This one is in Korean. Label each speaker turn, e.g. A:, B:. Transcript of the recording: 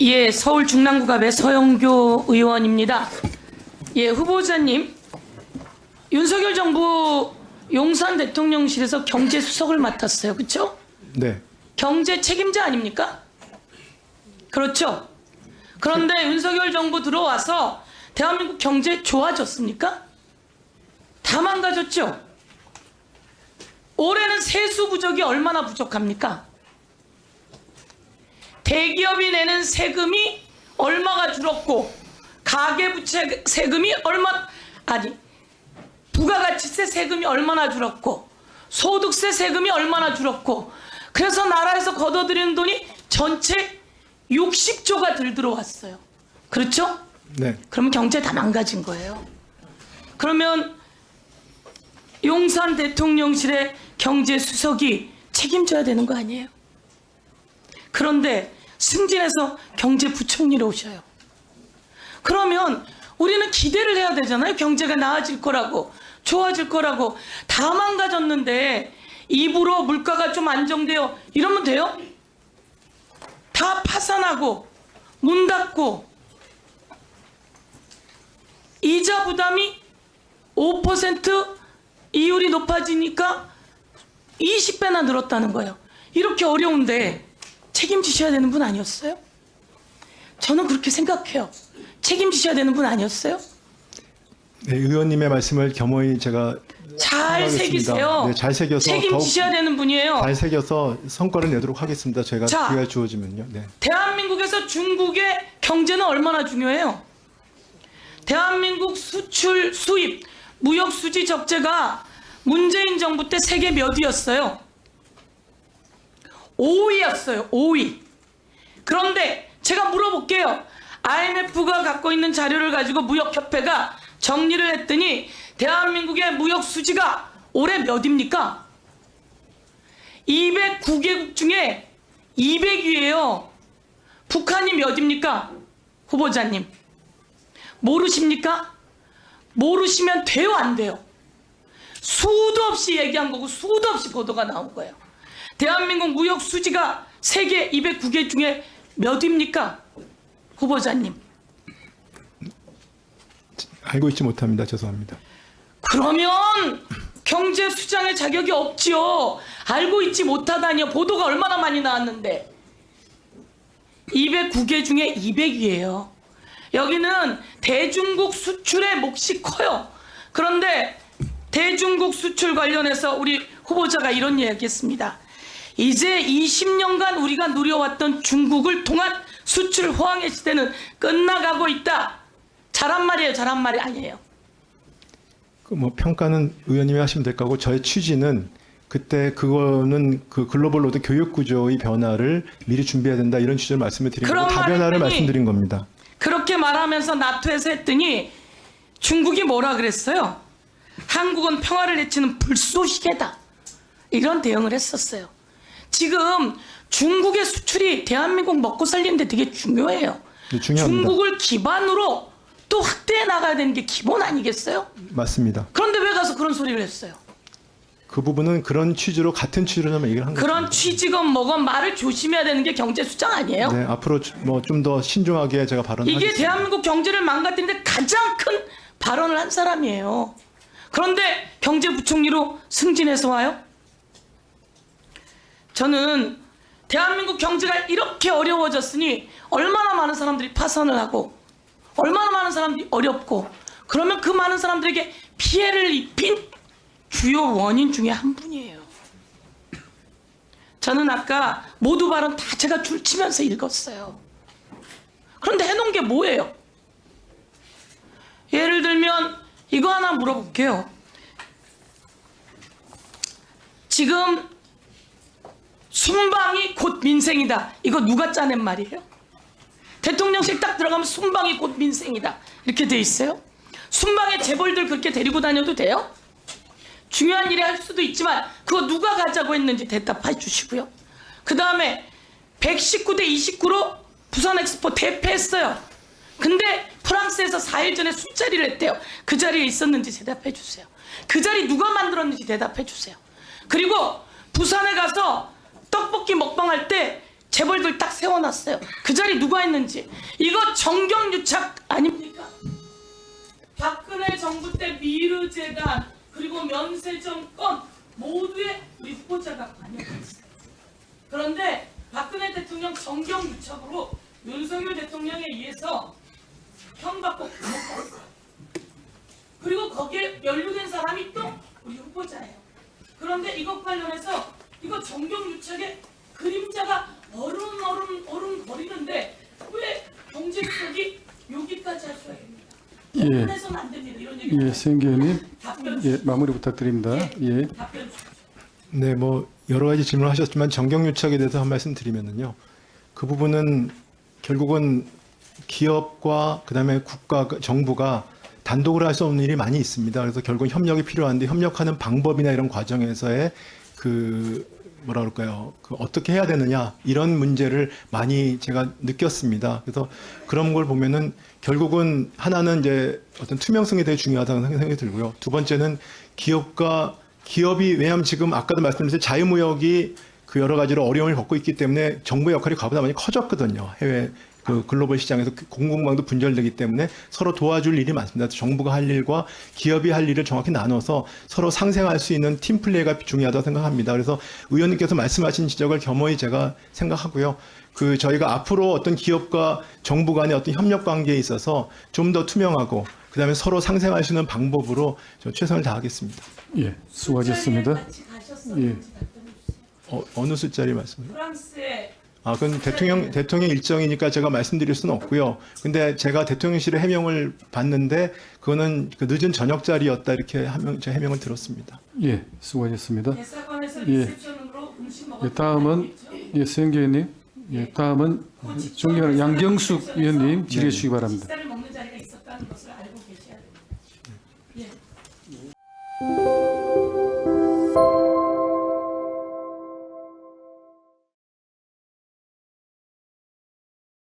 A: 예, 서울 중랑구갑의 서영교 의원입니다. 예, 후보자님, 윤석열 정부 용산 대통령실에서 경제수석을 맡았어요. 그렇죠?
B: 네.
A: 경제 책임자 아닙니까? 그렇죠? 그런데 윤석열 정부 들어와서 대한민국 경제 좋아졌습니까? 다 망가졌죠? 올해는 세수 부족이 얼마나 부족합니까? 대기업이 내는 세금이 얼마가 줄었고 가계부채 세금이 부가가치세 세금이 얼마나 줄었고 소득세 세금이 얼마나 줄었고 그래서 나라에서 걷어들이는 돈이 전체 60조가 들어왔어요. 그렇죠?
B: 네.
A: 그러면 경제 다 망가진 거예요. 그러면 용산 대통령실의 경제수석이 책임져야 되는 거 아니에요? 그런데 승진해서 경제부총리로 오셔요. 그러면 우리는 기대를 해야 되잖아요. 경제가 나아질 거라고, 좋아질 거라고. 다 망가졌는데 입으로 물가가 좀 안정돼요 이러면 돼요? 다 파산하고 문 닫고 이자 부담이 5% 이율이 높아지니까 20배나 늘었다는 거예요. 이렇게 어려운데 책임지셔야 되는 분 아니었어요? 저는 그렇게 생각해요. 책임지셔야 되는 분 아니었어요?
B: 네, 의원님의 말씀을 겸허히 제가
A: 잘 새기세요.
B: 네, 잘 새겨서
A: 책임지셔야 되는 분이에요.
B: 잘 새겨서 성과를 내도록 하겠습니다. 제가
A: 자,
B: 기회가 주어지면요. 네.
A: 대한민국에서 중국의 경제는 얼마나 중요해요? 대한민국 수출, 수입, 무역 수지 적재가 문재인 정부 때 세계 몇 위였어요? 5위였어요. 5위. 그런데 제가 물어볼게요. IMF가 갖고 있는 자료를 가지고 무역협회가 정리를 했더니 대한민국의 무역 수지가 올해 몇입니까? 209개국 중에 200위예요. 북한이 몇입니까? 후보자님. 모르십니까? 모르시면 돼요, 안 돼요? 수도 없이 얘기한 거고 수도 없이 보도가 나온 거예요. 대한민국 무역 수지가 세계 209개 중에 몇입니까? 후보자님.
B: 알고 있지 못합니다. 죄송합니다.
A: 그러면 경제 수장의 자격이 없지요. 알고 있지 못하다니요. 보도가 얼마나 많이 나왔는데. 209개 중에 200위예요. 여기는 대중국 수출의 몫이 커요. 그런데 대중국 수출 관련해서 우리 후보자가 이런 이야기 했습니다. 이제 20년간 우리가 누려왔던 중국을 통한 수출 호황의 시대는 끝나가고 있다. 잘한 말이에요, 잘한 말이 아니에요.
B: 뭐 평가는 의원님이 하시면 될 거고 저의 취지는 그때 그거는 그 글로벌 로드 교육 구조의 변화를 미리 준비해야 된다 이런 취지로 말씀을 드린 거고 다변화를 말씀드린 겁니다.
A: 그렇게 말하면서 나토에서 했더니 중국이 뭐라 그랬어요? 한국은 평화를 해치는 불쏘시개다. 이런 대응을 했었어요. 지금 중국의 수출이 대한민국 먹고 살리는데 되게 중요해요.
B: 네, 중요합니다.
A: 중국을 기반으로 또 확대해 나가야 되는 게 기본 아니겠어요?
B: 맞습니다.
A: 그런데 왜 가서 그런 소리를 했어요?
B: 그 부분은 그런 취지로 같은 취지로 얘기를 한 거죠.
A: 그런 취지건 뭐건 말을 조심해야 되는 게 경제수장 아니에요?
B: 네, 앞으로 뭐 좀 더 신중하게 제가 발언하겠습니다.
A: 이게 대한민국 경제를 망가뜨리는데 가장 큰 발언을 한 사람이에요. 그런데 경제부총리로 승진해서 와요? 저는 대한민국 경제가 이렇게 어려워졌으니 얼마나 많은 사람들이 파산을 하고 얼마나 많은 사람들이 어렵고 그러면 그 많은 사람들에게 피해를 입힌 주요 원인 중에 한 분이에요. 저는 아까 모두 발언 다 제가 줄치면서 읽었어요. 그런데 해놓은 게 뭐예요? 예를 들면 이거 하나 물어볼게요. 지금 순방이 곧 민생이다. 이거 누가 짜낸 말이에요? 대통령실 딱 들어가면 순방이 곧 민생이다. 이렇게 돼 있어요? 순방에 재벌들 그렇게 데리고 다녀도 돼요? 중요한 일이 할 수도 있지만 그거 누가 가자고 했는지 대답해 주시고요. 그 다음에 119대 29로 부산 엑스포 대패했어요. 근데 프랑스에서 4일 전에 술자리를 했대요. 그 자리에 있었는지 대답해 주세요. 그 자리 누가 만들었는지 대답해 주세요. 그리고 부산에 가서 떡볶이 먹방할 때 재벌들 딱 세워놨어요. 그 자리 누가 했는지. 이거 정경유착 아닙니까? 박근혜 정부 때 미르재단 그리고 면세정권 모두의 우리 후보자가 관여했어요. 그런데 박근혜 대통령 정경유착으로 윤석열 대통령에 의해서 형받고 감옥갔어요. 그리고 거기에 연루된 사람이 또 우리 후보자예요. 그런데 이것 관련해서 이거 정경유착의 그림자가 어른거리는데 왜 경제수석이 여기까지 할 수가 있습니까?
C: 예.
A: 해서는 안 됩니다. 이런 얘기.
C: 예, 서영교 의원님.
A: 답변
C: 예, 마무리 부탁드립니다. 예.
A: 답변 주십시오.
B: 네, 뭐 여러 가지 질문을 하셨지만 정경유착에 대해서 한 말씀 드리면은요. 그 부분은 결국은 기업과 그다음에 국가 정부가 단독으로 할 수 없는 일이 많이 있습니다. 그래서 결국 협력이 필요한데 협력하는 방법이나 이런 과정에서의 그 뭐라 그럴까요? 그 어떻게 해야 되느냐 이런 문제를 많이 제가 느꼈습니다. 그래서 그런 걸 보면은 결국은 하나는 이제 어떤 투명성이 되게 중요하다는 생각이 들고요. 두 번째는 기업이 왜냐하면 지금 아까도 말씀드렸듯이 자유무역이 그 여러 가지로 어려움을 겪고 있기 때문에 정부의 역할이 과보다 많이 커졌거든요. 해외 그 글로벌 시장에서 공공방도 분절되기 때문에 서로 도와줄 일이 많습니다. 정부가 할 일과 기업이 할 일을 정확히 나눠서 서로 상생할 수 있는 팀 플레이가 중요하다고 생각합니다. 그래서 의원님께서 말씀하신 지적을 겸허히 제가 생각하고요. 그 저희가 앞으로 어떤 기업과 정부 간의 어떤 협력 관계에 있어서 좀 더 투명하고 그다음에 서로 상생할 수 있는 방법으로 저 최선을 다하겠습니다.
C: 예, 수고하셨습니다.
A: 같이 가셨었는지
C: 예.
A: 답변해 주세요.
B: 어느 숫자리 말씀을?
A: 프랑스에
B: 그건 대통령 일정이니까 제가 말씀드릴 수는 없고요. 근데 제가 대통령실의 해명을 봤는데 그거는 그 늦은 저녁 자리였다 이렇게 제가 해명을 들었습니다.
C: 예, 수고하셨습니다.
A: 대사관에서
C: 예.
A: 리셉션으로 음식 먹었다는
C: 예, 다음은 예, 서영교 의원님. 예, 다음은 존경하는 양경숙 의원님 질의해 주시기 바랍니다.
A: 식사를 먹는 자리가 있었다는 것을 알고 계셔야 됩니다. 예.